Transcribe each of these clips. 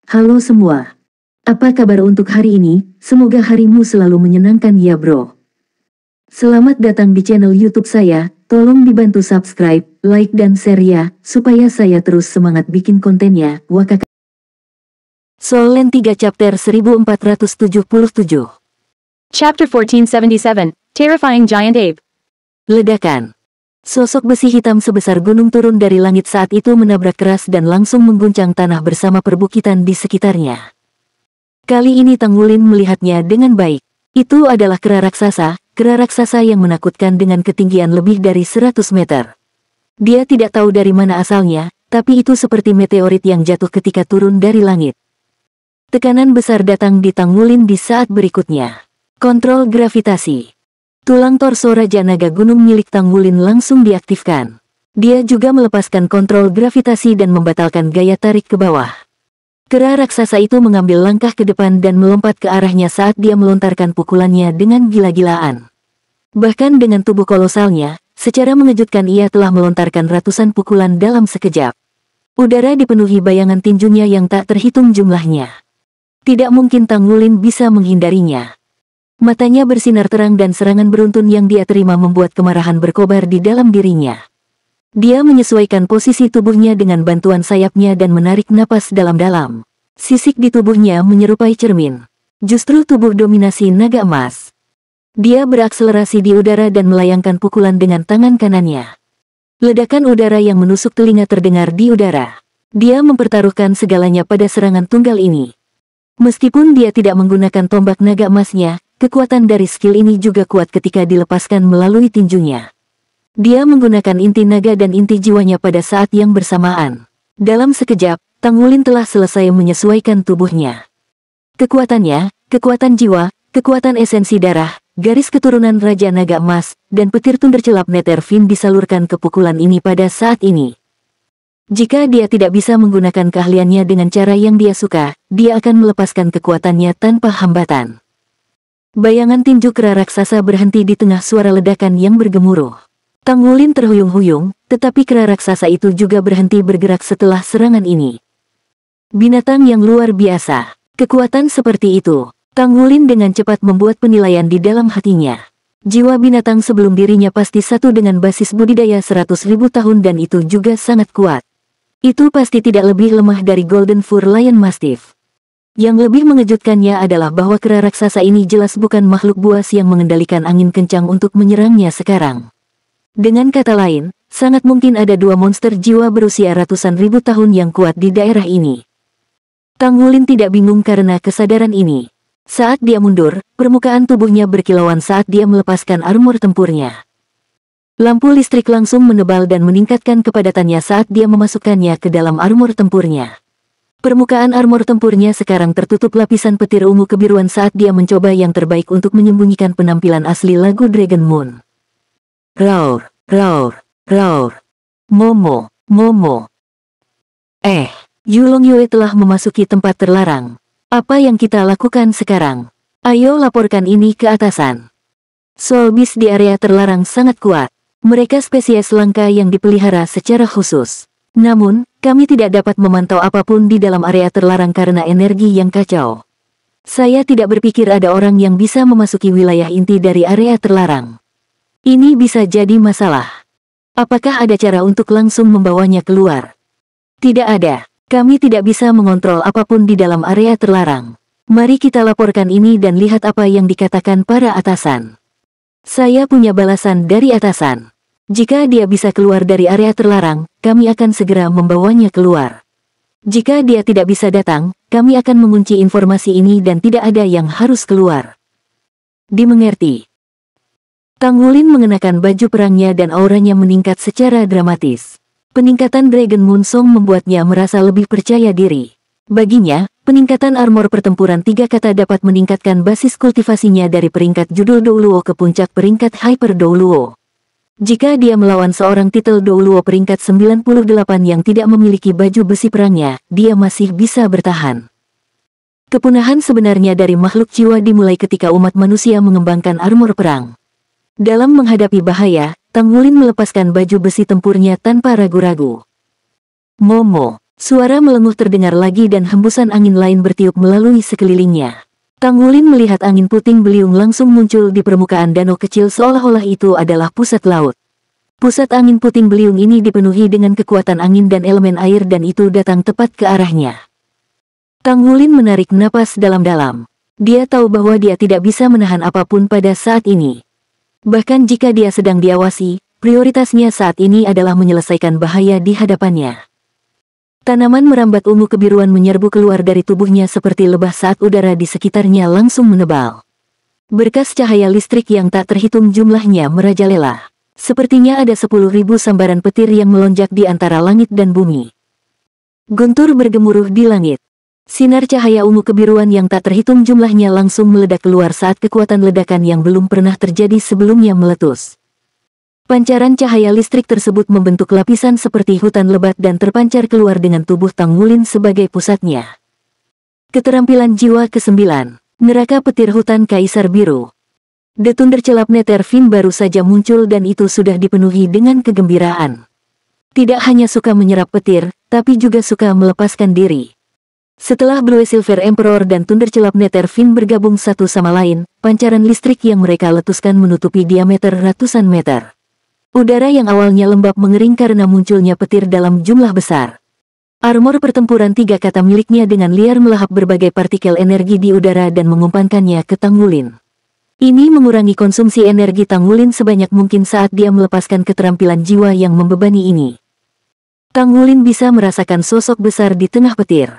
Halo semua. Apa kabar untuk hari ini? Semoga harimu selalu menyenangkan ya bro. Selamat datang di channel YouTube saya. Tolong dibantu subscribe, like dan share ya, supaya saya terus semangat bikin kontennya. Wakak. Solen 3 chapter 1477. Chapter 1477, Terrifying Giant Ape. Ledakan. Sosok besi hitam sebesar gunung turun dari langit saat itu menabrak keras dan langsung mengguncang tanah bersama perbukitan di sekitarnya. Kali ini Tang Wulin melihatnya dengan baik. Itu adalah kera raksasa yang menakutkan dengan ketinggian lebih dari 100 meter. Dia tidak tahu dari mana asalnya, tapi itu seperti meteorit yang jatuh ketika turun dari langit. Tekanan besar datang di Tang Wulin di saat berikutnya. Kontrol gravitasi. Tulang torso Raja Naga Gunung milik Tang Wulin langsung diaktifkan. Dia juga melepaskan kontrol gravitasi dan membatalkan gaya tarik ke bawah. Kera raksasa itu mengambil langkah ke depan dan melompat ke arahnya saat dia melontarkan pukulannya dengan gila-gilaan. Bahkan dengan tubuh kolosalnya, secara mengejutkan ia telah melontarkan ratusan pukulan dalam sekejap. Udara dipenuhi bayangan tinjunya yang tak terhitung jumlahnya. Tidak mungkin Tang Wulin bisa menghindarinya. Matanya bersinar terang dan serangan beruntun yang dia terima membuat kemarahan berkobar di dalam dirinya. Dia menyesuaikan posisi tubuhnya dengan bantuan sayapnya dan menarik napas dalam-dalam. Sisik di tubuhnya menyerupai cermin. Justru tubuh dominasi naga emas. Dia berakselerasi di udara dan melayangkan pukulan dengan tangan kanannya. Ledakan udara yang menusuk telinga terdengar di udara. Dia mempertaruhkan segalanya pada serangan tunggal ini. Meskipun dia tidak menggunakan tombak naga emasnya, kekuatan dari skill ini juga kuat ketika dilepaskan melalui tinjunya. Dia menggunakan inti naga dan inti jiwanya pada saat yang bersamaan. Dalam sekejap, Tang Wulin telah selesai menyesuaikan tubuhnya. Kekuatannya, kekuatan jiwa, kekuatan esensi darah, garis keturunan Raja Naga Emas, dan petir thundercelap Netherfin disalurkan ke pukulan ini pada saat ini. Jika dia tidak bisa menggunakan keahliannya dengan cara yang dia suka, dia akan melepaskan kekuatannya tanpa hambatan. Bayangan tinju kera raksasa berhenti di tengah suara ledakan yang bergemuruh. Tang Wulin terhuyung-huyung, tetapi kera raksasa itu juga berhenti bergerak setelah serangan ini. Binatang yang luar biasa. Kekuatan seperti itu. Tang Wulin dengan cepat membuat penilaian di dalam hatinya. Jiwa binatang sebelum dirinya pasti satu dengan basis budidaya 100.000 tahun dan itu juga sangat kuat. Itu pasti tidak lebih lemah dari Golden Fur Lion Mastiff. Yang lebih mengejutkannya adalah bahwa kera raksasa ini jelas bukan makhluk buas yang mengendalikan angin kencang untuk menyerangnya sekarang. Dengan kata lain, sangat mungkin ada dua monster jiwa berusia ratusan ribu tahun yang kuat di daerah ini. Tang Wulin tidak bingung karena kesadaran ini. Saat dia mundur, permukaan tubuhnya berkilauan saat dia melepaskan armor tempurnya. Lampu listrik langsung menebal dan meningkatkan kepadatannya saat dia memasukkannya ke dalam armor tempurnya. Permukaan armor tempurnya sekarang tertutup lapisan petir ungu kebiruan saat dia mencoba yang terbaik untuk menyembunyikan penampilan asli lagu Dragon Moon. Roar, roar, roar. Momo, Momo. Yulong Yue telah memasuki tempat terlarang. Apa yang kita lakukan sekarang? Ayo laporkan ini ke atasan. Soul Beast di area terlarang sangat kuat. Mereka spesies langka yang dipelihara secara khusus. Namun, kami tidak dapat memantau apapun di dalam area terlarang karena energi yang kacau. Saya tidak berpikir ada orang yang bisa memasuki wilayah inti dari area terlarang. Ini bisa jadi masalah. Apakah ada cara untuk langsung membawanya keluar? Tidak ada. Kami tidak bisa mengontrol apapun di dalam area terlarang. Mari kita laporkan ini dan lihat apa yang dikatakan para atasan. Saya punya balasan dari atasan. Jika dia bisa keluar dari area terlarang, kami akan segera membawanya keluar. Jika dia tidak bisa datang, kami akan mengunci informasi ini dan tidak ada yang harus keluar. Dimengerti. Tang Wulin mengenakan baju perangnya dan auranya meningkat secara dramatis. Peningkatan Dragon Moon Song membuatnya merasa lebih percaya diri. Baginya, peningkatan armor pertempuran 3 kata dapat meningkatkan basis kultivasinya dari peringkat judul Douluo ke puncak peringkat Hyper Douluo. Jika dia melawan seorang titel Douluo peringkat 98 yang tidak memiliki baju besi perangnya, dia masih bisa bertahan. Kepunahan sebenarnya dari makhluk jiwa dimulai ketika umat manusia mengembangkan armor perang. Dalam menghadapi bahaya, Tang Wulin melepaskan baju besi tempurnya tanpa ragu-ragu. Momo, Suara melenguh terdengar lagi dan hembusan angin lain bertiup melalui sekelilingnya. Tang Wulin melihat angin puting beliung langsung muncul di permukaan danau kecil seolah-olah itu adalah pusat laut. Pusat angin puting beliung ini dipenuhi dengan kekuatan angin dan elemen air dan itu datang tepat ke arahnya. Tang Wulin menarik napas dalam-dalam. Dia tahu bahwa dia tidak bisa menahan apapun pada saat ini. Bahkan jika dia sedang diawasi, prioritasnya saat ini adalah menyelesaikan bahaya di hadapannya. Tanaman merambat ungu kebiruan menyerbu keluar dari tubuhnya seperti lebah saat udara di sekitarnya langsung menebal. Berkas cahaya listrik yang tak terhitung jumlahnya merajalela. Sepertinya ada 10.000 sambaran petir yang melonjak di antara langit dan bumi. Guntur bergemuruh di langit. Sinar cahaya ungu kebiruan yang tak terhitung jumlahnya langsung meledak keluar saat kekuatan ledakan yang belum pernah terjadi sebelumnya meletus. Pancaran cahaya listrik tersebut membentuk lapisan seperti hutan lebat dan terpancar keluar dengan tubuh Tang Wulin sebagai pusatnya. Keterampilan jiwa ke-9, neraka petir hutan Kaisar Biru. The Thunder Celap Netherfin baru saja muncul dan itu sudah dipenuhi dengan kegembiraan. Tidak hanya suka menyerap petir, tapi juga suka melepaskan diri. Setelah Blue Silver Emperor dan Thunder Celap Netherfin bergabung satu sama lain, pancaran listrik yang mereka letuskan menutupi diameter ratusan meter. Udara yang awalnya lembab mengering karena munculnya petir dalam jumlah besar. Armor pertempuran 3 kata miliknya dengan liar melahap berbagai partikel energi di udara dan mengumpankannya ke Tang Wulin. Ini mengurangi konsumsi energi Tang Wulin sebanyak mungkin saat dia melepaskan keterampilan jiwa yang membebani ini. Tang Wulin bisa merasakan sosok besar di tengah petir.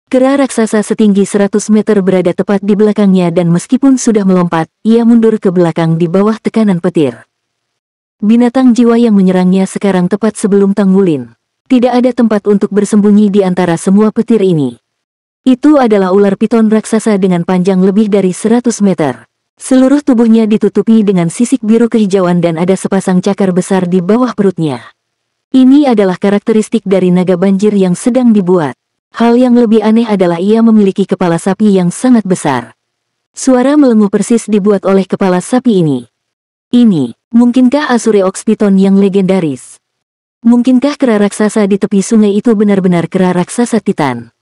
Kera raksasa setinggi 100 meter berada tepat di belakangnya dan meskipun sudah melompat, ia mundur ke belakang di bawah tekanan petir. Binatang jiwa yang menyerangnya sekarang tepat sebelum Tang Wulin. Tidak ada tempat untuk bersembunyi di antara semua petir ini. Itu adalah ular piton raksasa dengan panjang lebih dari 100 meter. Seluruh tubuhnya ditutupi dengan sisik biru kehijauan dan ada sepasang cakar besar di bawah perutnya. Ini adalah karakteristik dari naga banjir yang sedang dibuat. Hal yang lebih aneh adalah ia memiliki kepala sapi yang sangat besar. Suara melenguh persis dibuat oleh kepala sapi ini. Ini, mungkinkah Azure Ox Piton yang legendaris? Mungkinkah kera raksasa di tepi sungai itu benar-benar kera raksasa Titan?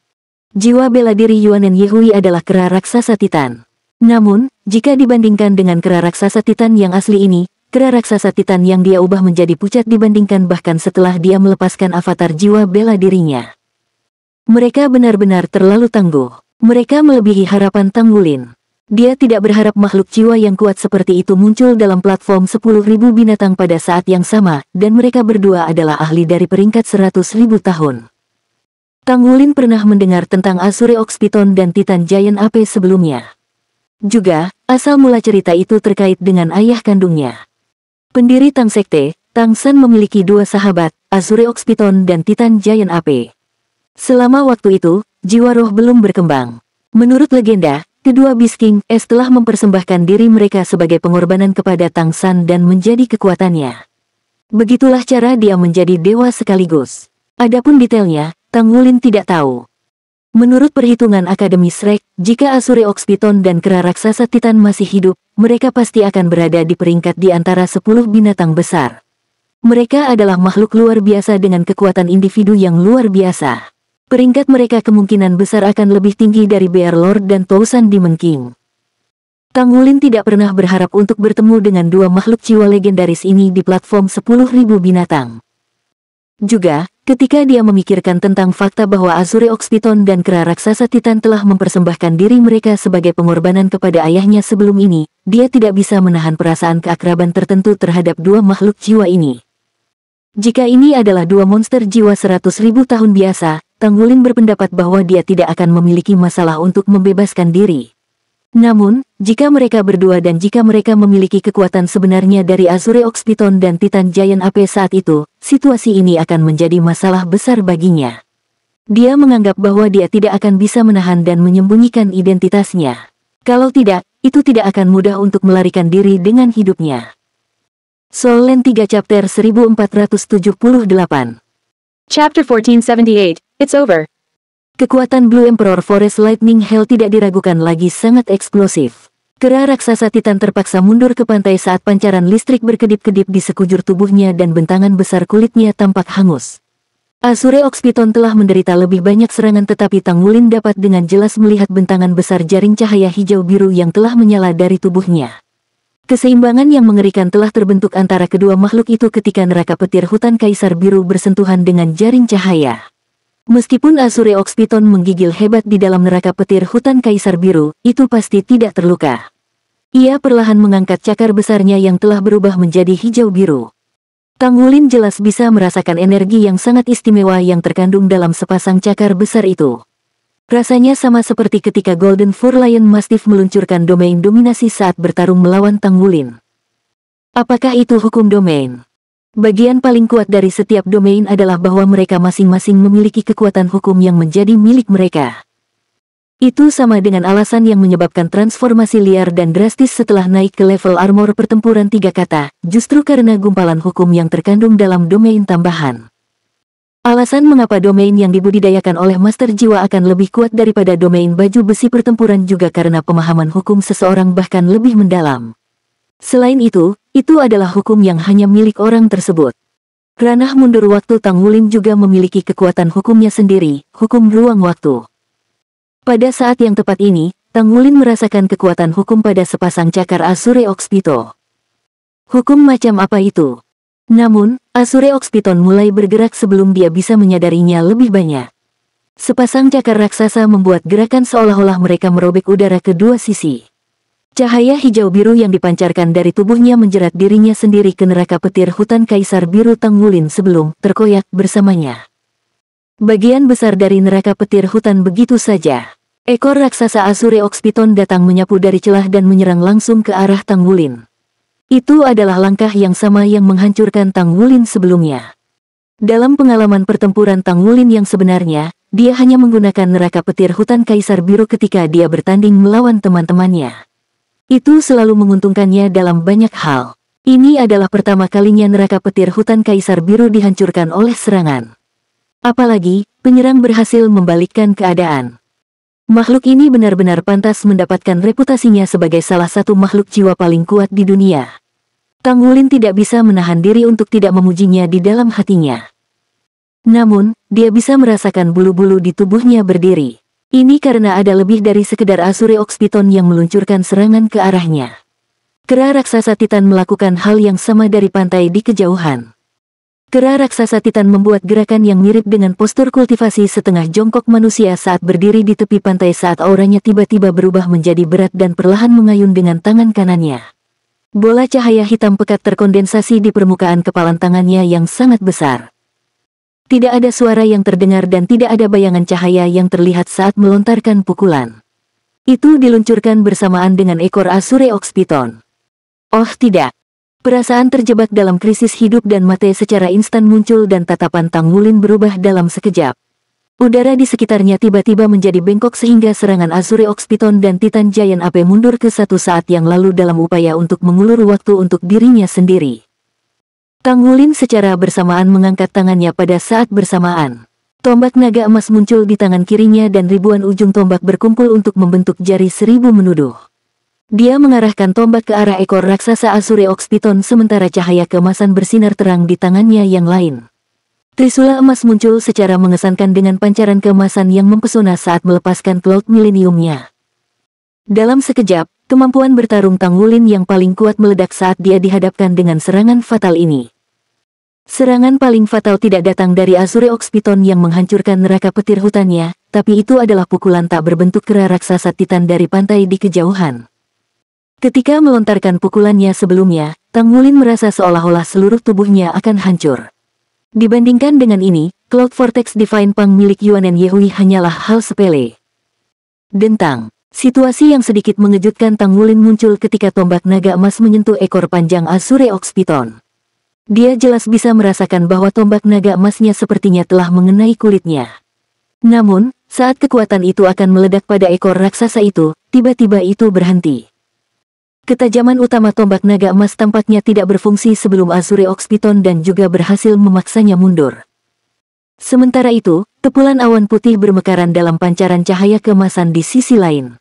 Jiwa bela diri Yuanen Yehui adalah kera raksasa Titan. Namun, jika dibandingkan dengan kera raksasa Titan yang asli ini, kera raksasa Titan yang dia ubah menjadi pucat dibandingkan bahkan setelah dia melepaskan avatar jiwa bela dirinya. Mereka benar-benar terlalu tangguh. Mereka melebihi harapan Tang Wulin. Dia tidak berharap makhluk jiwa yang kuat seperti itu muncul dalam platform 10.000 binatang pada saat yang sama, dan mereka berdua adalah ahli dari peringkat 100.000 tahun. Tang Wulin pernah mendengar tentang Azure Ox Piton dan Titan Giant Ape sebelumnya. Juga, asal mula cerita itu terkait dengan ayah kandungnya. Pendiri Tang Sekte, Tang San memiliki 2 sahabat, Azure Ox Piton dan Titan Giant Ape. Selama waktu itu, jiwa roh belum berkembang. Menurut legenda, kedua Beast King telah mempersembahkan diri mereka sebagai pengorbanan kepada Tang San dan menjadi kekuatannya. Begitulah cara dia menjadi dewa sekaligus. Adapun detailnya, Tang Wulin tidak tahu. Menurut perhitungan Akademi Shrek, jika Azure Ox Piton dan kera raksasa Titan masih hidup, mereka pasti akan berada di peringkat di antara 10 binatang besar. Mereka adalah makhluk luar biasa dengan kekuatan individu yang luar biasa. Peringkat mereka kemungkinan besar akan lebih tinggi dari Bear Lord dan Thousand Demon King. Tang Wulin tidak pernah berharap untuk bertemu dengan 2 makhluk jiwa legendaris ini di platform 10.000 binatang. Juga, ketika dia memikirkan tentang fakta bahwa Azure Ox Piton dan kera raksasa Titan telah mempersembahkan diri mereka sebagai pengorbanan kepada ayahnya sebelum ini, dia tidak bisa menahan perasaan keakraban tertentu terhadap 2 makhluk jiwa ini. Jika ini adalah 2 monster jiwa 100.000 tahun biasa, Tang Wulin berpendapat bahwa dia tidak akan memiliki masalah untuk membebaskan diri. Namun, jika mereka berdua dan jika mereka memiliki kekuatan sebenarnya dari Azure Ox Piton dan Titan Giant Ape saat itu, situasi ini akan menjadi masalah besar baginya. Dia menganggap bahwa dia tidak akan bisa menahan dan menyembunyikan identitasnya. Kalau tidak, itu tidak akan mudah untuk melarikan diri dengan hidupnya. Soul Land 3 Chapter 1478 Chapter 1478, It's Over. Kekuatan Blue Emperor Forest Lightning Hell tidak diragukan lagi sangat eksplosif. Kera raksasa Titan terpaksa mundur ke pantai saat pancaran listrik berkedip-kedip di sekujur tubuhnya dan bentangan besar kulitnya tampak hangus. Azure Ox Python telah menderita lebih banyak serangan, tetapi Tang Wulin dapat dengan jelas melihat bentangan besar jaring cahaya hijau biru yang telah menyala dari tubuhnya. Keseimbangan yang mengerikan telah terbentuk antara kedua makhluk itu ketika neraka petir hutan kaisar biru bersentuhan dengan jaring cahaya. Meskipun Azure Ox Python menggigil hebat di dalam neraka petir hutan kaisar biru, itu pasti tidak terluka. Ia perlahan mengangkat cakar besarnya yang telah berubah menjadi hijau biru. Tang Wulin jelas bisa merasakan energi yang sangat istimewa yang terkandung dalam sepasang cakar besar itu. Rasanya sama seperti ketika Golden Fur Lion Mastiff meluncurkan domain dominasi saat bertarung melawan Tang Wulin. Apakah itu hukum domain? Bagian paling kuat dari setiap domain adalah bahwa mereka masing-masing memiliki kekuatan hukum yang menjadi milik mereka. Itu sama dengan alasan yang menyebabkan transformasi liar dan drastis setelah naik ke level armor pertempuran 3 kata, justru karena gumpalan hukum yang terkandung dalam domain tambahan. Alasan mengapa domain yang dibudidayakan oleh Master Jiwa akan lebih kuat daripada domain baju besi pertempuran juga karena pemahaman hukum seseorang bahkan lebih mendalam. Selain itu adalah hukum yang hanya milik orang tersebut. Ranah mundur waktu Tang Wulin juga memiliki kekuatan hukumnya sendiri, hukum ruang waktu. Pada saat yang tepat ini, Tang Wulin merasakan kekuatan hukum pada sepasang cakar Azure Ox Python. Hukum macam apa itu? Namun, Azure Ox Python mulai bergerak sebelum dia bisa menyadarinya lebih banyak. Sepasang cakar raksasa membuat gerakan seolah-olah mereka merobek udara ke dua sisi. Cahaya hijau biru yang dipancarkan dari tubuhnya menjerat dirinya sendiri ke neraka petir hutan kaisar biru Tang Wulin sebelum terkoyak bersamanya. Bagian besar dari neraka petir hutan begitu saja. Ekor raksasa Azure Ox Python datang menyapu dari celah dan menyerang langsung ke arah Tang Wulin. Itu adalah langkah yang sama yang menghancurkan Tang Wulin sebelumnya. Dalam pengalaman pertempuran Tang Wulin yang sebenarnya, dia hanya menggunakan neraka petir hutan kaisar biru ketika dia bertanding melawan teman-temannya. Itu selalu menguntungkannya dalam banyak hal. Ini adalah pertama kalinya neraka petir hutan kaisar biru dihancurkan oleh serangan. Apalagi, penyerang berhasil membalikkan keadaan. Makhluk ini benar-benar pantas mendapatkan reputasinya sebagai salah satu makhluk jiwa paling kuat di dunia. Tang Wulin tidak bisa menahan diri untuk tidak memujinya di dalam hatinya. Namun, dia bisa merasakan bulu-bulu di tubuhnya berdiri. Ini karena ada lebih dari sekedar Azure Ox Python yang meluncurkan serangan ke arahnya. Kera raksasa Titan melakukan hal yang sama dari pantai di kejauhan. Kera raksasa Titan membuat gerakan yang mirip dengan postur kultivasi setengah jongkok manusia saat berdiri di tepi pantai saat auranya tiba-tiba berubah menjadi berat dan perlahan mengayun dengan tangan kanannya. Bola cahaya hitam pekat terkondensasi di permukaan kepalan tangannya yang sangat besar. Tidak ada suara yang terdengar dan tidak ada bayangan cahaya yang terlihat saat melontarkan pukulan. Itu diluncurkan bersamaan dengan ekor Azure Ox Python. Oh tidak. Perasaan terjebak dalam krisis hidup dan mati secara instan muncul dan tatapan Tang Wulin berubah dalam sekejap. Udara di sekitarnya tiba-tiba menjadi bengkok sehingga serangan Azure Ox Python dan Titan Giant Ape mundur ke satu saat yang lalu dalam upaya untuk mengulur waktu untuk dirinya sendiri. Tang Wulin secara bersamaan mengangkat tangannya pada saat bersamaan. Tombak naga emas muncul di tangan kirinya dan ribuan ujung tombak berkumpul untuk membentuk jari seribu menuduh. Dia mengarahkan tombak ke arah ekor raksasa Azure Ox Python sementara cahaya keemasan bersinar terang di tangannya yang lain. Trisula emas muncul secara mengesankan dengan pancaran keemasan yang mempesona saat melepaskan Cloud Millennium-nya. Dalam sekejap, kemampuan bertarung Tang Wulin yang paling kuat meledak saat dia dihadapkan dengan serangan fatal ini. Serangan paling fatal tidak datang dari Azure Ox Python yang menghancurkan neraka petir hutannya, tapi itu adalah pukulan tak berbentuk kera raksasa Titan dari pantai di kejauhan. Ketika melontarkan pukulannya sebelumnya, Tang Wulin merasa seolah-olah seluruh tubuhnya akan hancur. Dibandingkan dengan ini, Cloud Vortex Divine Pang milik Yuanen Yehui hanyalah hal sepele. Dentang. Situasi yang sedikit mengejutkan Tang Wulin muncul ketika tombak naga emas menyentuh ekor panjang Azure Ox Python. Dia jelas bisa merasakan bahwa tombak naga emasnya sepertinya telah mengenai kulitnya. Namun, saat kekuatan itu akan meledak pada ekor raksasa itu, tiba-tiba itu berhenti. Ketajaman utama tombak naga emas tampaknya tidak berfungsi sebelum Azure Ox Python dan juga berhasil memaksanya mundur. Sementara itu, kepulan awan putih bermekaran dalam pancaran cahaya keemasan di sisi lain.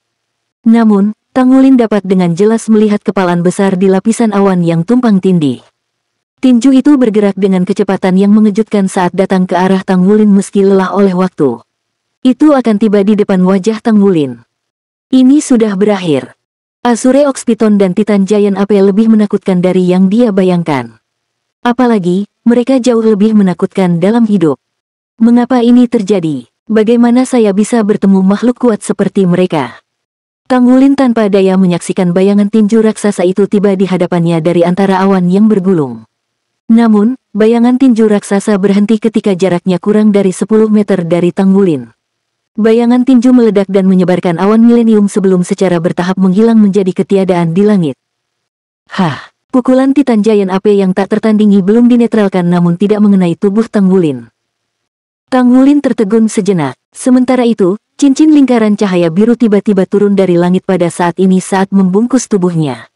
Namun, Tang Wulin dapat dengan jelas melihat kepalan besar di lapisan awan yang tumpang tindih. Tinju itu bergerak dengan kecepatan yang mengejutkan saat datang ke arah Tang Wulin meski lelah oleh waktu. Itu akan tiba di depan wajah Tang Wulin. Ini sudah berakhir. Azure Ox Python dan Titan Giant AP lebih menakutkan dari yang dia bayangkan. Apalagi, mereka jauh lebih menakutkan dalam hidup. Mengapa ini terjadi? Bagaimana saya bisa bertemu makhluk kuat seperti mereka? Tang Wulin tanpa daya menyaksikan bayangan tinju raksasa itu tiba di hadapannya dari antara awan yang bergulung. Namun, bayangan tinju raksasa berhenti ketika jaraknya kurang dari 10 meter dari Tang Wulin. Bayangan tinju meledak dan menyebarkan awan milenium sebelum secara bertahap menghilang menjadi ketiadaan di langit. Hah, pukulan Titan Giant AP yang tak tertandingi belum dinetralkan namun tidak mengenai tubuh Tang Wulin. Tang Wulin tertegun sejenak. Sementara itu, cincin lingkaran cahaya biru tiba-tiba turun dari langit pada saat ini saat membungkus tubuhnya.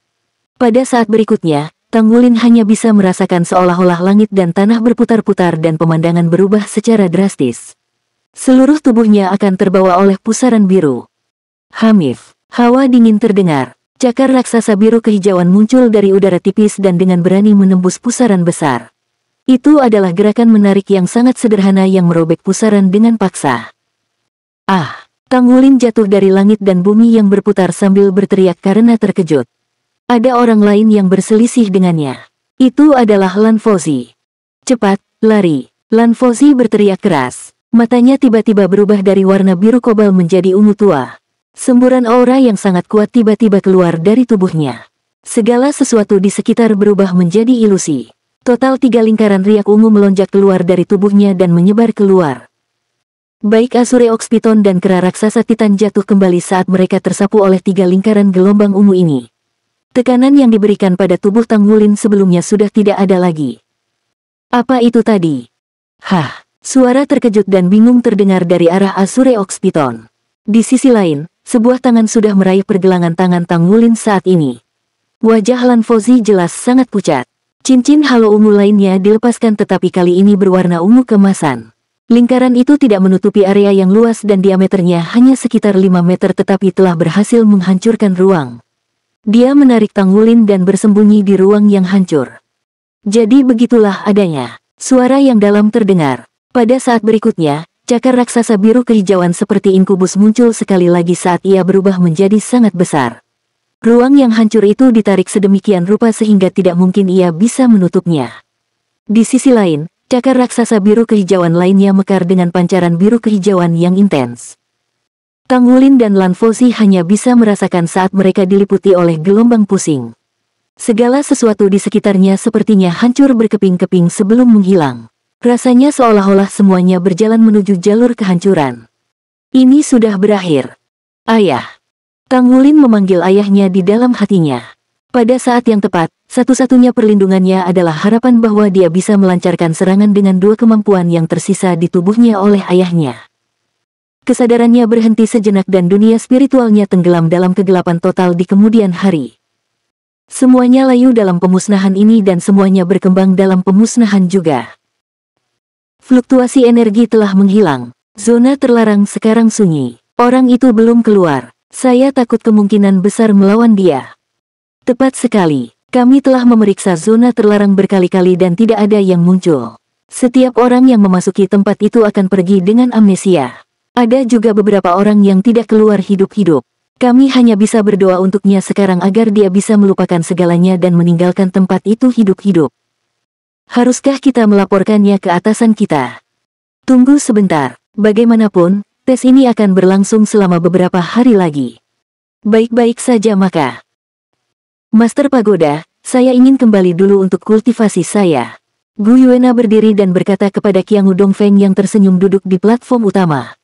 Pada saat berikutnya, Tang Wulin hanya bisa merasakan seolah-olah langit dan tanah berputar-putar dan pemandangan berubah secara drastis. Seluruh tubuhnya akan terbawa oleh pusaran biru. Hamif, hawa dingin terdengar. Cakar raksasa biru kehijauan muncul dari udara tipis dan dengan berani menembus pusaran besar. Itu adalah gerakan menarik yang sangat sederhana yang merobek pusaran dengan paksa. Ah, Tang Wulin jatuh dari langit dan bumi yang berputar sambil berteriak karena terkejut. Ada orang lain yang berselisih dengannya. Itu adalah Lan Fozhi. Cepat, lari. Lan Fozhi berteriak keras. Matanya tiba-tiba berubah dari warna biru kobal menjadi ungu tua. Semburan aura yang sangat kuat tiba-tiba keluar dari tubuhnya. Segala sesuatu di sekitar berubah menjadi ilusi. Total 3 lingkaran riak ungu melonjak keluar dari tubuhnya dan menyebar keluar. Baik Azure Ox Python dan kera raksasa Titan jatuh kembali saat mereka tersapu oleh 3 lingkaran gelombang ungu ini. Tekanan yang diberikan pada tubuh Tang Wulin sebelumnya sudah tidak ada lagi. Apa itu tadi? Hah, suara terkejut dan bingung terdengar dari arah Azure Ox Python. Di sisi lain, sebuah tangan sudah meraih pergelangan tangan Tang Wulin saat ini. Wajah Lan Fozhi jelas sangat pucat. Cincin halo ungu lainnya dilepaskan tetapi kali ini berwarna ungu kemasan. Lingkaran itu tidak menutupi area yang luas dan diameternya hanya sekitar 5 meter tetapi telah berhasil menghancurkan ruang. Dia menarik Tang Wulin dan bersembunyi di ruang yang hancur. Jadi begitulah adanya. Suara yang dalam terdengar. Pada saat berikutnya, cakar raksasa biru kehijauan seperti inkubus muncul sekali lagi saat ia berubah menjadi sangat besar. Ruang yang hancur itu ditarik sedemikian rupa sehingga tidak mungkin ia bisa menutupnya. Di sisi lain, cakar raksasa biru kehijauan lainnya mekar dengan pancaran biru kehijauan yang intens. Tang Wulin dan Lan Fozhi hanya bisa merasakan saat mereka diliputi oleh gelombang pusing. Segala sesuatu di sekitarnya sepertinya hancur berkeping-keping sebelum menghilang. Rasanya seolah-olah semuanya berjalan menuju jalur kehancuran. Ini sudah berakhir. Ayah. Tang Wulin memanggil ayahnya di dalam hatinya. Pada saat yang tepat, satu-satunya perlindungannya adalah harapan bahwa dia bisa melancarkan serangan dengan 2 kemampuan yang tersisa di tubuhnya oleh ayahnya. Kesadarannya berhenti sejenak dan dunia spiritualnya tenggelam dalam kegelapan total di kemudian hari. Semuanya layu dalam pemusnahan ini dan semuanya berkembang dalam pemusnahan juga. Fluktuasi energi telah menghilang. Zona terlarang sekarang sunyi. Orang itu belum keluar. Saya takut kemungkinan besar melawan dia. Tepat sekali. Kami telah memeriksa zona terlarang berkali-kali dan tidak ada yang muncul. Setiap orang yang memasuki tempat itu akan pergi dengan amnesia. Ada juga beberapa orang yang tidak keluar hidup-hidup. Kami hanya bisa berdoa untuknya sekarang agar dia bisa melupakan segalanya dan meninggalkan tempat itu hidup-hidup. Haruskah kita melaporkannya ke atasan kita? Tunggu sebentar. Bagaimanapun, tes ini akan berlangsung selama beberapa hari lagi. Baik-baik saja maka. Master Pagoda, saya ingin kembali dulu untuk kultivasi saya. Gu Yuena berdiri dan berkata kepada Qiangu Dongfeng yang tersenyum duduk di platform utama.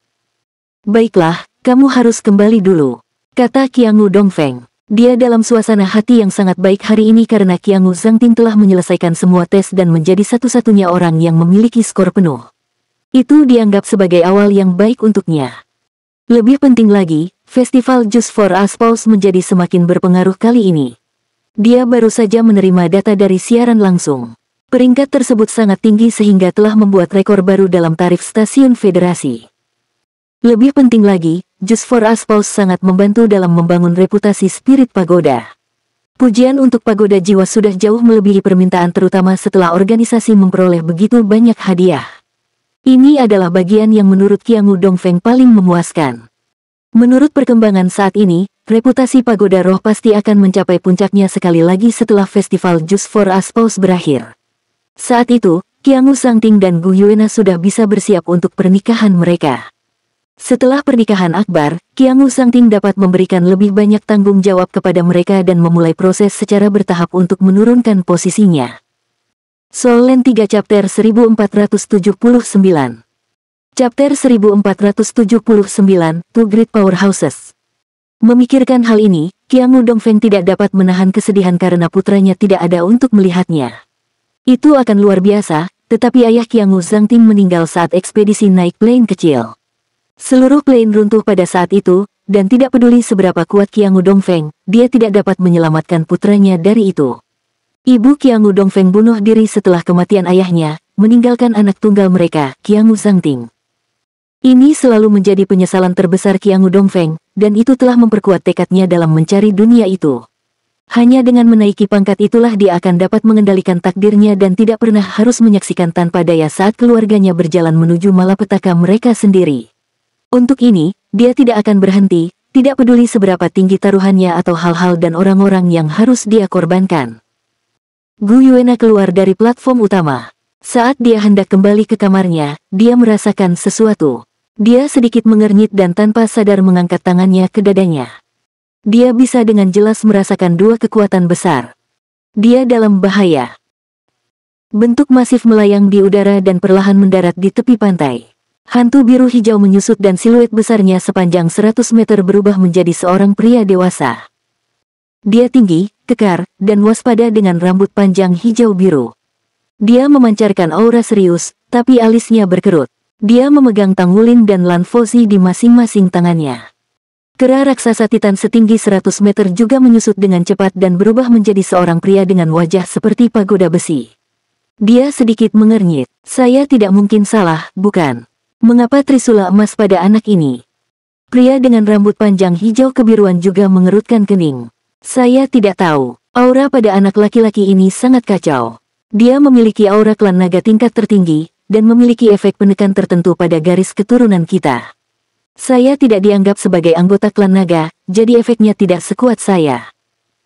Baiklah, kamu harus kembali dulu, kata Qiangu Dongfeng. Dia dalam suasana hati yang sangat baik hari ini karena Qiangu Zhangting telah menyelesaikan semua tes dan menjadi satu-satunya orang yang memiliki skor penuh. Itu dianggap sebagai awal yang baik untuknya. Lebih penting lagi, festival Just for Us Pulse menjadi semakin berpengaruh kali ini. Dia baru saja menerima data dari siaran langsung. Peringkat tersebut sangat tinggi sehingga telah membuat rekor baru dalam tarif stasiun federasi. Lebih penting lagi, Just for Us Pulse sangat membantu dalam membangun reputasi Spirit Pagoda. Pujian untuk pagoda jiwa sudah jauh melebihi permintaan, terutama setelah organisasi memperoleh begitu banyak hadiah. Ini adalah bagian yang menurut Qiangu Dongfeng paling memuaskan. Menurut perkembangan saat ini, reputasi pagoda roh pasti akan mencapai puncaknya sekali lagi setelah festival Just for Us Pause berakhir. Saat itu, Qiangu Sangting dan Gu Yuena sudah bisa bersiap untuk pernikahan mereka. Setelah pernikahan akbar, Qiangu Sangting dapat memberikan lebih banyak tanggung jawab kepada mereka dan memulai proses secara bertahap untuk menurunkan posisinya. Soul Land 3 Chapter 1479. Chapter 1479, Two Great Powerhouses. Memikirkan hal ini, Qiangu Dongfeng tidak dapat menahan kesedihan karena putranya tidak ada untuk melihatnya. Itu akan luar biasa, tetapi ayah Qiangu Sangting meninggal saat ekspedisi naik plane kecil. Seluruh plane runtuh pada saat itu, dan tidak peduli seberapa kuat Qiangu Dongfeng, dia tidak dapat menyelamatkan putranya dari itu. Ibu Qiangu Dongfeng bunuh diri setelah kematian ayahnya, meninggalkan anak tunggal mereka, Qiangu Sangting. Ini selalu menjadi penyesalan terbesar Qiangu Dongfeng, dan itu telah memperkuat tekadnya dalam mencari dunia itu. Hanya dengan menaiki pangkat itulah dia akan dapat mengendalikan takdirnya dan tidak pernah harus menyaksikan tanpa daya saat keluarganya berjalan menuju malapetaka mereka sendiri. Untuk ini, dia tidak akan berhenti, tidak peduli seberapa tinggi taruhannya atau hal-hal dan orang-orang yang harus dia korbankan. Gu Yuena keluar dari platform utama. Saat dia hendak kembali ke kamarnya, dia merasakan sesuatu. Dia sedikit mengernyit dan tanpa sadar mengangkat tangannya ke dadanya. Dia bisa dengan jelas merasakan dua kekuatan besar. Dia dalam bahaya. Bentuk masif melayang di udara dan perlahan mendarat di tepi pantai. Hantu biru hijau menyusut dan siluet besarnya sepanjang 100 meter berubah menjadi seorang pria dewasa. Dia tinggi, kekar, dan waspada dengan rambut panjang hijau biru. Dia memancarkan aura serius, tapi alisnya berkerut. Dia memegang Tangulin dan Lanfozi di masing-masing tangannya. Kera raksasa titan setinggi 100 meter juga menyusut dengan cepat dan berubah menjadi seorang pria dengan wajah seperti pagoda besi. Dia sedikit mengernyit. Saya tidak mungkin salah, bukan? Mengapa trisula emas pada anak ini? Pria dengan rambut panjang hijau kebiruan juga mengerutkan kening. Saya tidak tahu. Aura pada anak laki-laki ini sangat kacau. Dia memiliki aura klan naga tingkat tertinggi, dan memiliki efek penekan tertentu pada garis keturunan kita. Saya tidak dianggap sebagai anggota klan naga, jadi efeknya tidak sekuat saya.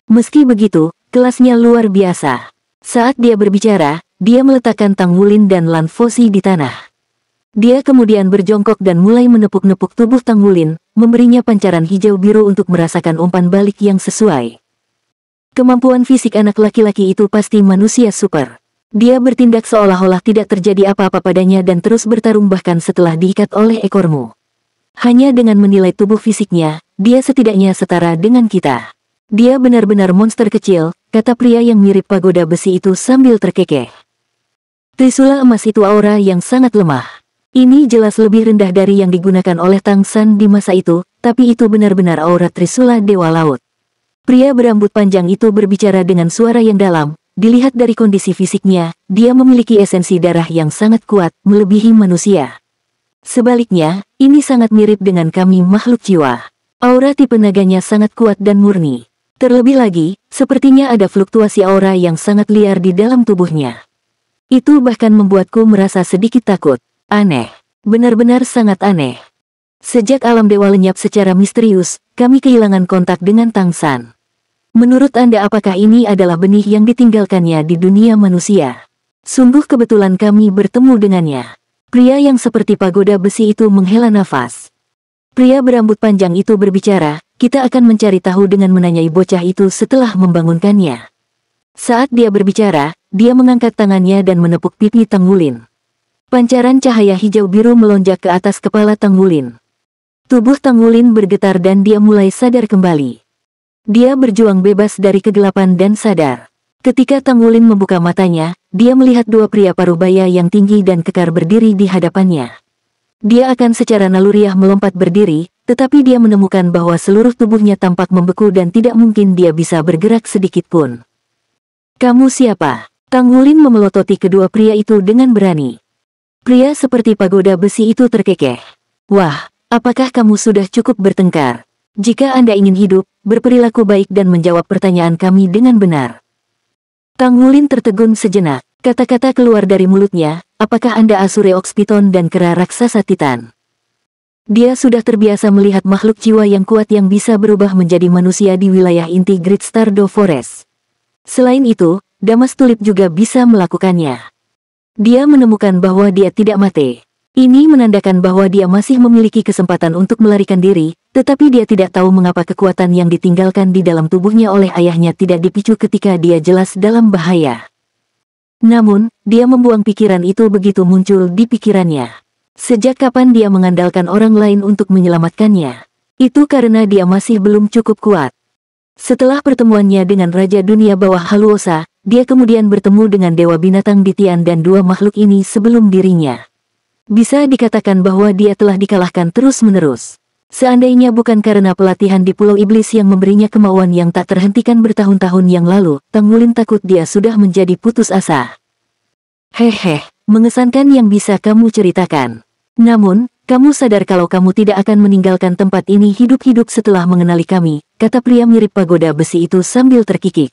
Meski begitu, kelasnya luar biasa. Saat dia berbicara, dia meletakkan Tangulin dan Lanfozi di tanah. Dia kemudian berjongkok dan mulai menepuk-nepuk tubuh Tangulin, memberinya pancaran hijau biru untuk merasakan umpan balik yang sesuai. Kemampuan fisik anak laki-laki itu pasti manusia super. Dia bertindak seolah-olah tidak terjadi apa-apa padanya dan terus bertarung bahkan setelah diikat oleh ekormu. Hanya dengan menilai tubuh fisiknya, dia setidaknya setara dengan kita. Dia benar-benar monster kecil, kata pria yang mirip pagoda besi itu sambil terkekeh. Trisula emas itu aura yang sangat lemah. Ini jelas lebih rendah dari yang digunakan oleh Tang San di masa itu, tapi itu benar-benar aura Trisula Dewa Laut. Pria berambut panjang itu berbicara dengan suara yang dalam. Dilihat dari kondisi fisiknya, dia memiliki esensi darah yang sangat kuat, melebihi manusia. Sebaliknya, ini sangat mirip dengan kami makhluk jiwa. Aura tipe naganya sangat kuat dan murni. Terlebih lagi, sepertinya ada fluktuasi aura yang sangat liar di dalam tubuhnya. Itu bahkan membuatku merasa sedikit takut. Aneh. Benar-benar sangat aneh. Sejak alam dewa lenyap secara misterius, kami kehilangan kontak dengan Tang San. Menurut Anda apakah ini adalah benih yang ditinggalkannya di dunia manusia? Sungguh kebetulan kami bertemu dengannya. Pria yang seperti pagoda besi itu menghela nafas. Pria berambut panjang itu berbicara, kita akan mencari tahu dengan menanyai bocah itu setelah membangunkannya. Saat dia berbicara, dia mengangkat tangannya dan menepuk pipi Tangulin. Pancaran cahaya hijau biru melonjak ke atas kepala Tangulin. Tubuh Tangulin bergetar dan dia mulai sadar kembali. Dia berjuang bebas dari kegelapan dan sadar. Ketika Tangulin membuka matanya, dia melihat dua pria parubaya yang tinggi dan kekar berdiri di hadapannya. Dia akan secara naluriah melompat berdiri, tetapi dia menemukan bahwa seluruh tubuhnya tampak membeku dan tidak mungkin dia bisa bergerak sedikit pun. Kamu siapa? Tangulin memelototi kedua pria itu dengan berani. Pria seperti pagoda besi itu terkekeh. Wah, apakah kamu sudah cukup bertengkar? Jika Anda ingin hidup, berperilaku baik dan menjawab pertanyaan kami dengan benar. Tang Wulin tertegun sejenak. Kata-kata keluar dari mulutnya, apakah Anda Azure Ox Python dan kera raksasa Titan? Dia sudah terbiasa melihat makhluk jiwa yang kuat yang bisa berubah menjadi manusia di wilayah inti Great Stardew Forest. Selain itu, Damas Tulip juga bisa melakukannya. Dia menemukan bahwa dia tidak mati. Ini menandakan bahwa dia masih memiliki kesempatan untuk melarikan diri, tetapi dia tidak tahu mengapa kekuatan yang ditinggalkan di dalam tubuhnya oleh ayahnya tidak dipicu ketika dia jelas dalam bahaya. Namun, dia membuang pikiran itu begitu muncul di pikirannya. Sejak kapan dia mengandalkan orang lain untuk menyelamatkannya? Itu karena dia masih belum cukup kuat. Setelah pertemuannya dengan Raja Dunia Bawah Haluosa, dia kemudian bertemu dengan Dewa Binatang Ditian dan dua makhluk ini sebelum dirinya. Bisa dikatakan bahwa dia telah dikalahkan terus-menerus. Seandainya bukan karena pelatihan di Pulau Iblis yang memberinya kemauan yang tak terhentikan bertahun-tahun yang lalu, Tang Wulin takut dia sudah menjadi putus asa. Hehe, mengesankan yang bisa kamu ceritakan. Namun, kamu sadar kalau kamu tidak akan meninggalkan tempat ini hidup-hidup setelah mengenali kami, kata pria mirip pagoda besi itu sambil terkikik.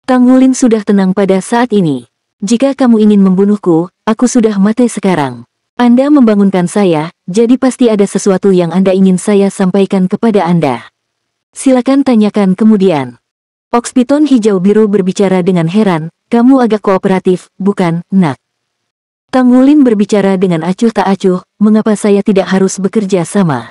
Tang Wulin sudah tenang pada saat ini. Jika kamu ingin membunuhku, aku sudah mati sekarang. Anda membangunkan saya, jadi pasti ada sesuatu yang Anda ingin saya sampaikan kepada Anda. Silakan tanyakan kemudian. Ox Python hijau biru berbicara dengan heran, kamu agak kooperatif, bukan, nak? Tang Wulin berbicara dengan acuh tak acuh, mengapa saya tidak harus bekerja sama?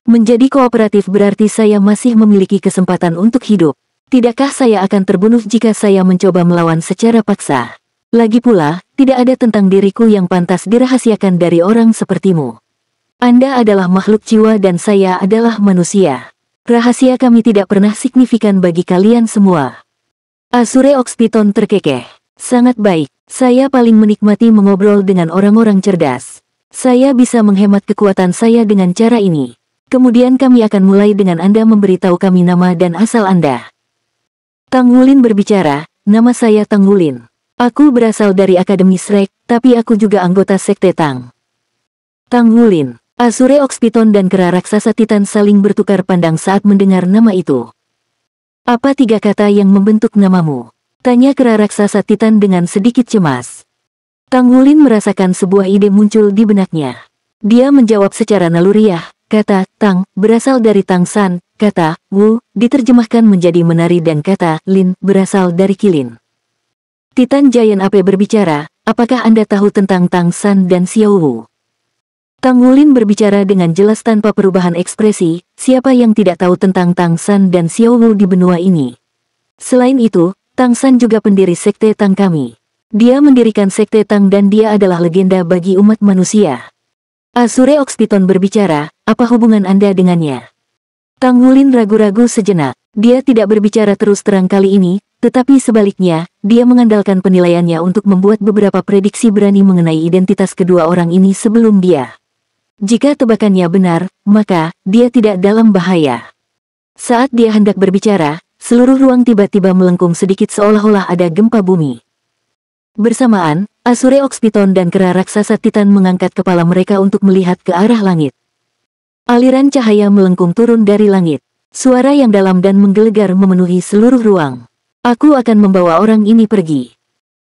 Menjadi kooperatif berarti saya masih memiliki kesempatan untuk hidup. Tidakkah saya akan terbunuh jika saya mencoba melawan secara paksa? Lagi pula, tidak ada tentang diriku yang pantas dirahasiakan dari orang sepertimu. Anda adalah makhluk jiwa dan saya adalah manusia. Rahasia kami tidak pernah signifikan bagi kalian semua. Azure Ox Python terkekeh. Sangat baik, saya paling menikmati mengobrol dengan orang-orang cerdas. Saya bisa menghemat kekuatan saya dengan cara ini. Kemudian kami akan mulai dengan Anda memberitahu kami nama dan asal Anda. Tang Wulin berbicara, nama saya Tang Wulin. Aku berasal dari Akademi Shrek, tapi aku juga anggota Sekte Tang. Tang Wulin, Azure Ox Python dan kera raksasa Titan saling bertukar pandang saat mendengar nama itu. Apa tiga kata yang membentuk namamu? Tanya kera raksasa Titan dengan sedikit cemas. Tang Wulin merasakan sebuah ide muncul di benaknya. Dia menjawab secara naluriah, kata Tang berasal dari Tang San, kata Wu diterjemahkan menjadi menari dan kata Lin berasal dari kilin. Titan Giant Ape berbicara, apakah Anda tahu tentang Tang San dan Xiao Wu? Tang Wulin berbicara dengan jelas tanpa perubahan ekspresi, siapa yang tidak tahu tentang Tang San dan Xiao Wu di benua ini? Selain itu, Tang San juga pendiri Sekte Tang kami. Dia mendirikan Sekte Tang dan dia adalah legenda bagi umat manusia. Azure Ox Python berbicara, apa hubungan Anda dengannya? Tang Wulin ragu-ragu sejenak. Dia tidak berbicara terus terang kali ini, tetapi sebaliknya, dia mengandalkan penilaiannya untuk membuat beberapa prediksi berani mengenai identitas kedua orang ini sebelum dia. Jika tebakannya benar, maka dia tidak dalam bahaya. Saat dia hendak berbicara, seluruh ruang tiba-tiba melengkung sedikit seolah-olah ada gempa bumi. Bersamaan, Azure Ox Python dan kera raksasa Titan mengangkat kepala mereka untuk melihat ke arah langit. Aliran cahaya melengkung turun dari langit. Suara yang dalam dan menggelegar memenuhi seluruh ruang. Aku akan membawa orang ini pergi.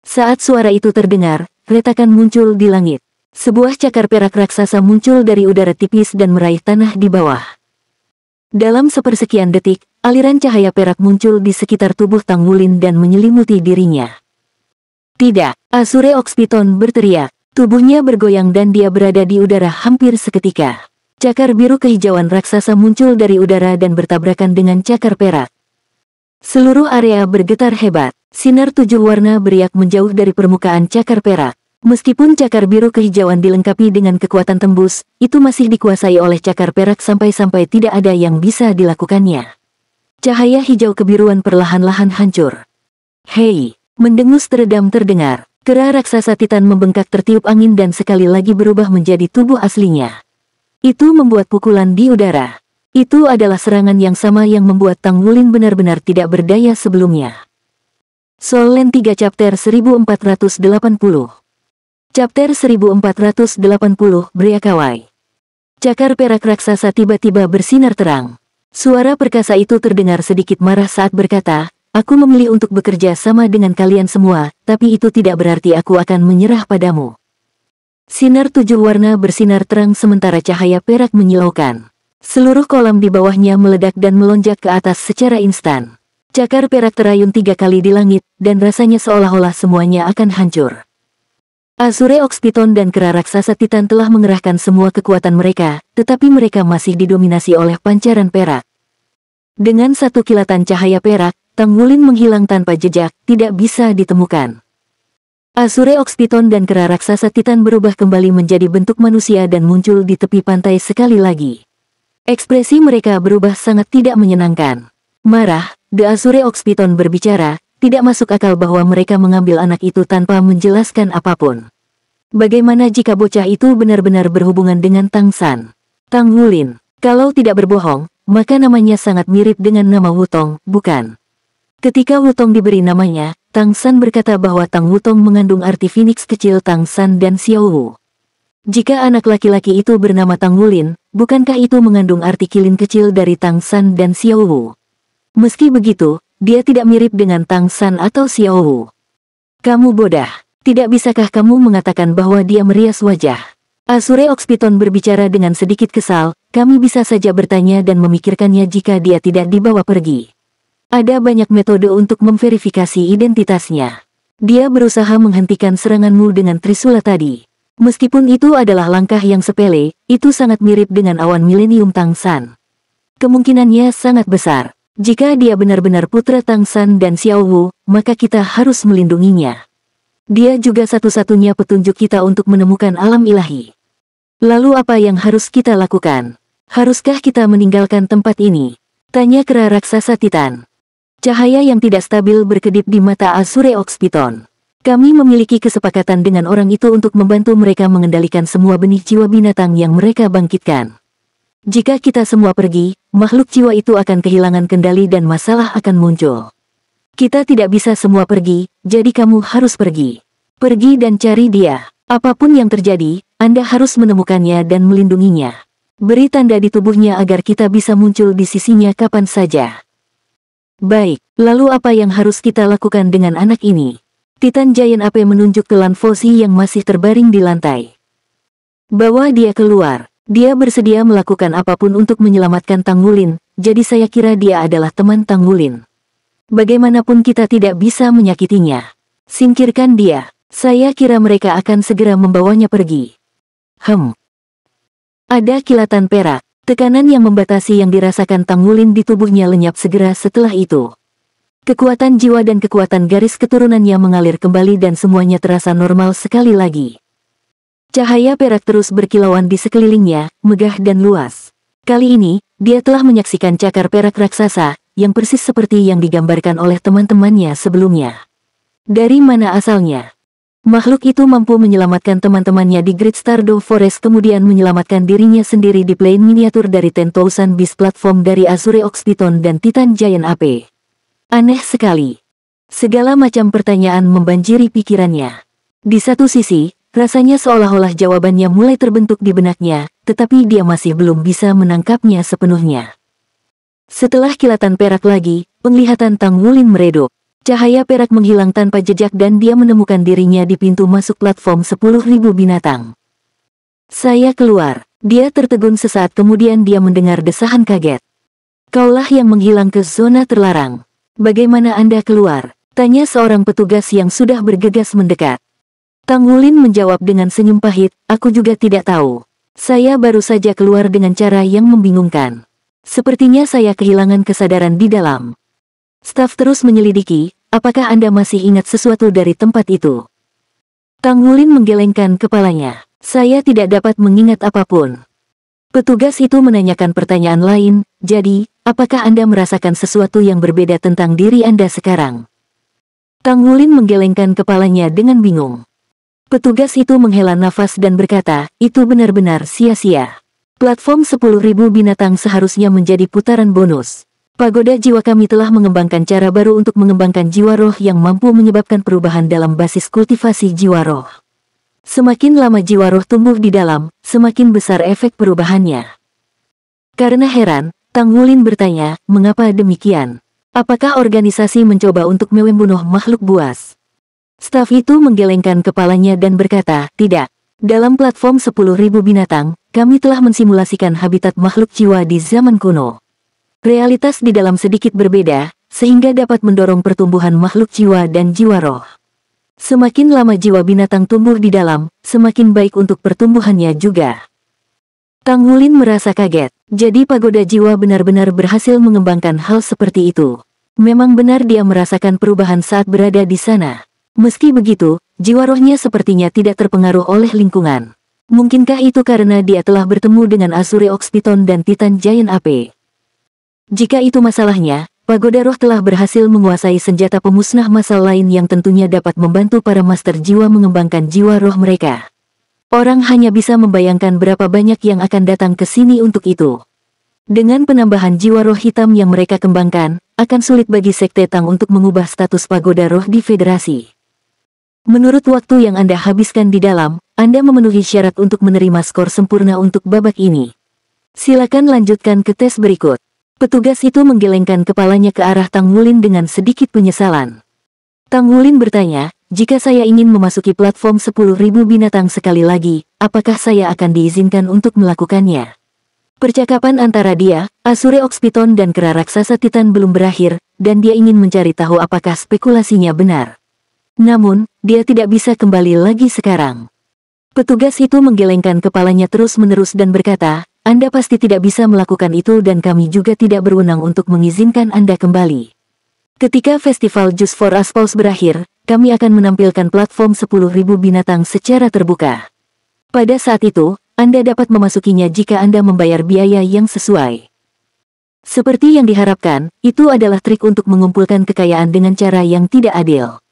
Saat suara itu terdengar, retakan muncul di langit. Sebuah cakar perak raksasa muncul dari udara tipis dan meraih tanah di bawah. Dalam sepersekian detik, aliran cahaya perak muncul di sekitar tubuh Tang Wulin dan menyelimuti dirinya. Tidak, Azure Ox Python berteriak. Tubuhnya bergoyang dan dia berada di udara hampir seketika. Cakar biru kehijauan raksasa muncul dari udara dan bertabrakan dengan cakar perak. Seluruh area bergetar hebat. Sinar 7 warna beriak menjauh dari permukaan cakar perak. Meskipun cakar biru kehijauan dilengkapi dengan kekuatan tembus, itu masih dikuasai oleh cakar perak sampai-sampai tidak ada yang bisa dilakukannya. Cahaya hijau kebiruan perlahan-lahan hancur. Hei, mendengus teredam terdengar. Kera raksasa Titan membengkak tertiup angin dan sekali lagi berubah menjadi tubuh aslinya. Itu membuat pukulan di udara. Itu adalah serangan yang sama yang membuat Tang Wulin benar-benar tidak berdaya sebelumnya. Soul Land 3 Chapter 1480. Chapter 1480 Breakaway. Cakar perak raksasa tiba-tiba bersinar terang. Suara perkasa itu terdengar sedikit marah saat berkata, aku memilih untuk bekerja sama dengan kalian semua, tapi itu tidak berarti aku akan menyerah padamu. Sinar 7 warna bersinar terang sementara cahaya perak menyilaukan. Seluruh kolam di bawahnya meledak dan melonjak ke atas secara instan. Cakar perak terayun 3 kali di langit, dan rasanya seolah-olah semuanya akan hancur. Azure Ox Piton dan kera raksasa Titan telah mengerahkan semua kekuatan mereka, tetapi mereka masih didominasi oleh pancaran perak. Dengan satu kilatan cahaya perak, Tang Wulin menghilang tanpa jejak, tidak bisa ditemukan. Azure Ox Piton dan kera raksasa Titan berubah kembali menjadi bentuk manusia dan muncul di tepi pantai sekali lagi. Ekspresi mereka berubah sangat tidak menyenangkan. Marah, The Azure Ox Piton berbicara, tidak masuk akal bahwa mereka mengambil anak itu tanpa menjelaskan apapun. Bagaimana jika bocah itu benar-benar berhubungan dengan Tang San? Tang Wulin, kalau tidak berbohong, maka namanya sangat mirip dengan nama Wutong, bukan? Ketika Wutong diberi namanya, Tang San berkata bahwa Tang Wutong mengandung arti Phoenix kecil Tang San dan Xiao Wu. Jika anak laki-laki itu bernama Tang Wulin, bukankah itu mengandung arti kilin kecil dari Tang San dan Xiao Wu? Meski begitu, dia tidak mirip dengan Tang San atau Xiao Wu. Kamu bodoh. Tidak bisakah kamu mengatakan bahwa dia merias wajah? Azure Ox Piton berbicara dengan sedikit kesal, kami bisa saja bertanya dan memikirkannya jika dia tidak dibawa pergi. Ada banyak metode untuk memverifikasi identitasnya. Dia berusaha menghentikan seranganmu dengan Trisula tadi. Meskipun itu adalah langkah yang sepele, itu sangat mirip dengan awan milenium Tang San. Kemungkinannya sangat besar. Jika dia benar-benar putra Tang San dan Xiao Wu, maka kita harus melindunginya. Dia juga satu-satunya petunjuk kita untuk menemukan alam ilahi. Lalu apa yang harus kita lakukan? Haruskah kita meninggalkan tempat ini? Tanya kera raksasa Titan. Cahaya yang tidak stabil berkedip di mata Azure Ox Piton. Kami memiliki kesepakatan dengan orang itu untuk membantu mereka mengendalikan semua benih jiwa binatang yang mereka bangkitkan. Jika kita semua pergi, makhluk jiwa itu akan kehilangan kendali dan masalah akan muncul. Kita tidak bisa semua pergi, jadi kamu harus pergi. Pergi dan cari dia. Apapun yang terjadi, Anda harus menemukannya dan melindunginya. Beri tanda di tubuhnya agar kita bisa muncul di sisinya kapan saja. Baik, lalu apa yang harus kita lakukan dengan anak ini? Titan Giant Ape menunjuk ke Lan Foxi yang masih terbaring di lantai. Bawa dia keluar. Dia bersedia melakukan apapun untuk menyelamatkan Tang Wulin, jadi saya kira dia adalah teman Tang Wulin. Bagaimanapun kita tidak bisa menyakitinya. Singkirkan dia. Saya kira mereka akan segera membawanya pergi. Ada kilatan perak. Tekanan yang membatasi yang dirasakan Tang Wulin di tubuhnya lenyap segera setelah itu. Kekuatan jiwa dan kekuatan garis keturunannya mengalir kembali dan semuanya terasa normal sekali lagi. Cahaya perak terus berkilauan di sekelilingnya, megah dan luas. Kali ini, dia telah menyaksikan cakar perak raksasa, yang persis seperti yang digambarkan oleh teman-temannya sebelumnya. Dari mana asalnya? Makhluk itu mampu menyelamatkan teman-temannya di Great Stardew Forest kemudian menyelamatkan dirinya sendiri di plane miniatur dari 10,000 Beast Platform dari Azure Ox Piton dan Titan Giant Ape. Aneh sekali. Segala macam pertanyaan membanjiri pikirannya. Di satu sisi, rasanya seolah-olah jawabannya mulai terbentuk di benaknya, tetapi dia masih belum bisa menangkapnya sepenuhnya. Setelah kilatan perak lagi, penglihatan Tang Wulin meredup. Cahaya perak menghilang tanpa jejak dan dia menemukan dirinya di pintu masuk platform 10.000 binatang. Saya keluar. Dia tertegun sesaat kemudian dia mendengar desahan kaget. Kaulah yang menghilang ke zona terlarang. Bagaimana Anda keluar? Tanya seorang petugas yang sudah bergegas mendekat. Tang Wulin menjawab dengan senyum pahit, aku juga tidak tahu. Saya baru saja keluar dengan cara yang membingungkan. Sepertinya saya kehilangan kesadaran di dalam. Staf terus menyelidiki, apakah Anda masih ingat sesuatu dari tempat itu? Tang Wulin menggelengkan kepalanya. Saya tidak dapat mengingat apapun. Petugas itu menanyakan pertanyaan lain, jadi, apakah Anda merasakan sesuatu yang berbeda tentang diri Anda sekarang? Tang Wulin menggelengkan kepalanya dengan bingung. Petugas itu menghela nafas dan berkata, itu benar-benar sia-sia. Platform 10.000 binatang seharusnya menjadi putaran bonus. Pagoda jiwa kami telah mengembangkan cara baru untuk mengembangkan jiwa roh yang mampu menyebabkan perubahan dalam basis kultivasi jiwa roh. Semakin lama jiwa roh tumbuh di dalam, semakin besar efek perubahannya. Karena heran, Tang Wulin bertanya, mengapa demikian? Apakah organisasi mencoba untuk membunuh makhluk buas? Staf itu menggelengkan kepalanya dan berkata, tidak. Dalam platform 10.000 binatang, kami telah mensimulasikan habitat makhluk jiwa di zaman kuno. Realitas di dalam sedikit berbeda, sehingga dapat mendorong pertumbuhan makhluk jiwa dan jiwa roh. Semakin lama jiwa binatang tumbuh di dalam, semakin baik untuk pertumbuhannya juga. Tang Wulin merasa kaget, jadi pagoda jiwa benar-benar berhasil mengembangkan hal seperti itu. Memang benar dia merasakan perubahan saat berada di sana. Meski begitu, jiwa rohnya sepertinya tidak terpengaruh oleh lingkungan. Mungkinkah itu karena dia telah bertemu dengan Azure Ox Python dan Titan Giant AP? Jika itu masalahnya, pagoda roh telah berhasil menguasai senjata pemusnah massal lain yang tentunya dapat membantu para master jiwa mengembangkan jiwa roh mereka. Orang hanya bisa membayangkan berapa banyak yang akan datang ke sini untuk itu. Dengan penambahan jiwa roh hitam yang mereka kembangkan, akan sulit bagi Sekte Tang untuk mengubah status pagoda roh di federasi. Menurut waktu yang Anda habiskan di dalam, Anda memenuhi syarat untuk menerima skor sempurna untuk babak ini. Silakan lanjutkan ke tes berikut. Petugas itu menggelengkan kepalanya ke arah Tang Wulin dengan sedikit penyesalan. Tang Wulin bertanya, jika saya ingin memasuki platform 10.000 binatang sekali lagi, apakah saya akan diizinkan untuk melakukannya? Percakapan antara dia, Azure Ox Python dan kera raksasa Titan belum berakhir, dan dia ingin mencari tahu apakah spekulasinya benar. Namun, dia tidak bisa kembali lagi sekarang. Petugas itu menggelengkan kepalanya terus-menerus dan berkata, Anda pasti tidak bisa melakukan itu dan kami juga tidak berwenang untuk mengizinkan Anda kembali. Ketika festival Just for Aspals berakhir, kami akan menampilkan platform 10.000 binatang secara terbuka. Pada saat itu, Anda dapat memasukinya jika Anda membayar biaya yang sesuai. Seperti yang diharapkan, itu adalah trik untuk mengumpulkan kekayaan dengan cara yang tidak adil.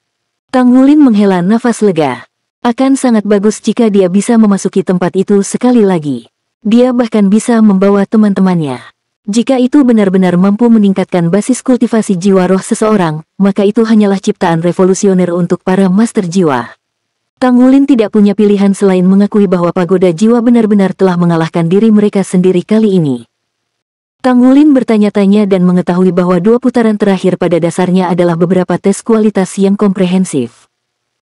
Tang Wulin menghela nafas lega. Akan sangat bagus jika dia bisa memasuki tempat itu sekali lagi. Dia bahkan bisa membawa teman-temannya. Jika itu benar-benar mampu meningkatkan basis kultivasi jiwa roh seseorang, maka itu hanyalah ciptaan revolusioner untuk para master jiwa. Tang Wulin tidak punya pilihan selain mengakui bahwa pagoda jiwa benar-benar telah mengalahkan diri mereka sendiri kali ini. Tang Wulin bertanya-tanya dan mengetahui bahwa 2 putaran terakhir pada dasarnya adalah beberapa tes kualitas yang komprehensif.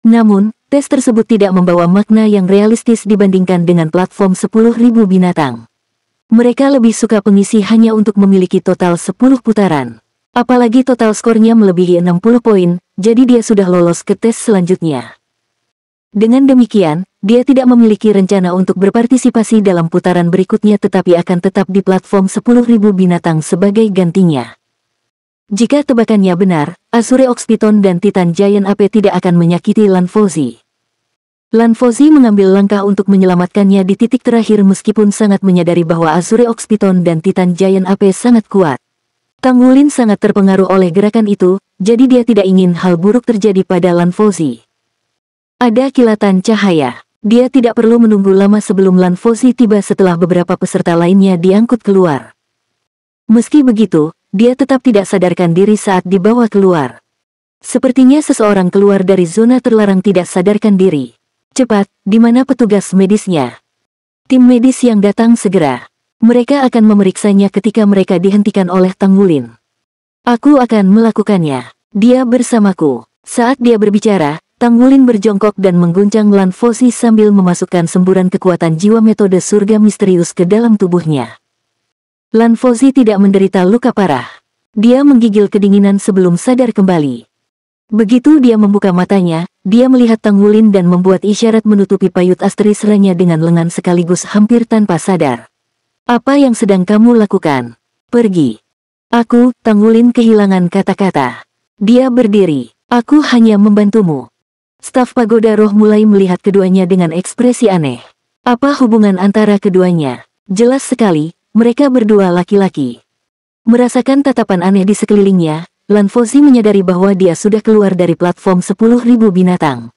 Namun, tes tersebut tidak membawa makna yang realistis dibandingkan dengan platform 10.000 binatang. Mereka lebih suka pengisi hanya untuk memiliki total 10 putaran. Apalagi total skornya melebihi 60 poin, jadi dia sudah lolos ke tes selanjutnya. Dengan demikian, dia tidak memiliki rencana untuk berpartisipasi dalam putaran berikutnya tetapi akan tetap di platform 10.000 binatang sebagai gantinya. Jika tebakannya benar, Azure Ox Python dan Titan Giant AP tidak akan menyakiti Lan Fozhi. Lan Fozhi mengambil langkah untuk menyelamatkannya di titik terakhir meskipun sangat menyadari bahwa Azure Ox Python dan Titan Giant AP sangat kuat. Tang Wulin sangat terpengaruh oleh gerakan itu, jadi dia tidak ingin hal buruk terjadi pada Lan Fozhi. Ada kilatan cahaya. Dia tidak perlu menunggu lama sebelum Lan Fozhi tiba setelah beberapa peserta lainnya diangkut keluar. Meski begitu, dia tetap tidak sadarkan diri saat dibawa keluar. Sepertinya seseorang keluar dari zona terlarang tidak sadarkan diri. Cepat, di mana petugas medisnya? Tim medis yang datang segera. Mereka akan memeriksanya ketika mereka dihentikan oleh Tang Wulin. Aku akan melakukannya. Dia bersamaku. Saat dia berbicara, Tang Wulin berjongkok dan mengguncang Lan Fozhi sambil memasukkan semburan kekuatan jiwa metode surga misterius ke dalam tubuhnya. Lan Fozhi tidak menderita luka parah. Dia menggigil kedinginan sebelum sadar kembali. Begitu dia membuka matanya, dia melihat Tang Wulin dan membuat isyarat menutupi payut asteris lainnya dengan lengan sekaligus hampir tanpa sadar. Apa yang sedang kamu lakukan? Pergi. Aku, Tang Wulin kehilangan kata-kata. Dia berdiri. Aku hanya membantumu. Staf pagoda roh mulai melihat keduanya dengan ekspresi aneh. Apa hubungan antara keduanya? Jelas sekali, mereka berdua laki-laki. Merasakan tatapan aneh di sekelilingnya, Lan Fozhi menyadari bahwa dia sudah keluar dari platform 10.000 binatang.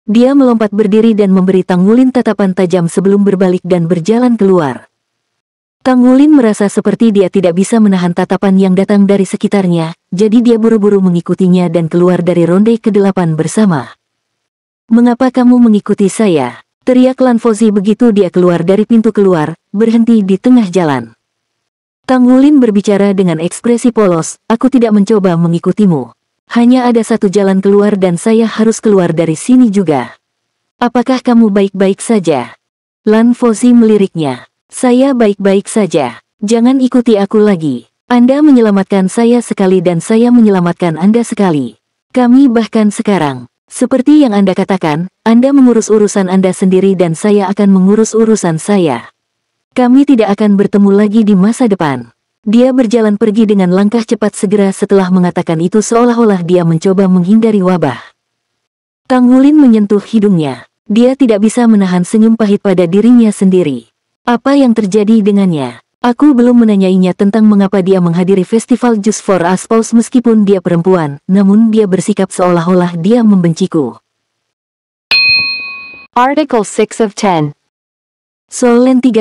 Dia melompat berdiri dan memberi Tang Wulin tatapan tajam sebelum berbalik dan berjalan keluar. Tang Wulin merasa seperti dia tidak bisa menahan tatapan yang datang dari sekitarnya, jadi dia buru-buru mengikutinya dan keluar dari ronde ke-8 bersama. Mengapa kamu mengikuti saya? Teriak Lan Fozhi begitu dia keluar dari pintu keluar, berhenti di tengah jalan. Tang Wulin berbicara dengan ekspresi polos, aku tidak mencoba mengikutimu. Hanya ada satu jalan keluar dan saya harus keluar dari sini juga. Apakah kamu baik-baik saja? Lan Fozi meliriknya. Saya baik-baik saja. Jangan ikuti aku lagi. Anda menyelamatkan saya sekali dan saya menyelamatkan Anda sekali. Kami bahkan sekarang. Seperti yang Anda katakan, Anda mengurus urusan Anda sendiri dan saya akan mengurus urusan saya. Kami tidak akan bertemu lagi di masa depan. Dia berjalan pergi dengan langkah cepat segera setelah mengatakan itu seolah-olah dia mencoba menghindari wabah. Tang Wulin menyentuh hidungnya. Dia tidak bisa menahan senyum pahit pada dirinya sendiri. Apa yang terjadi dengannya? Aku belum menanyainya tentang mengapa dia menghadiri festival Just for a Spouse meskipun dia perempuan, namun dia bersikap seolah-olah dia membenciku. Article 6 of 10. Solen 3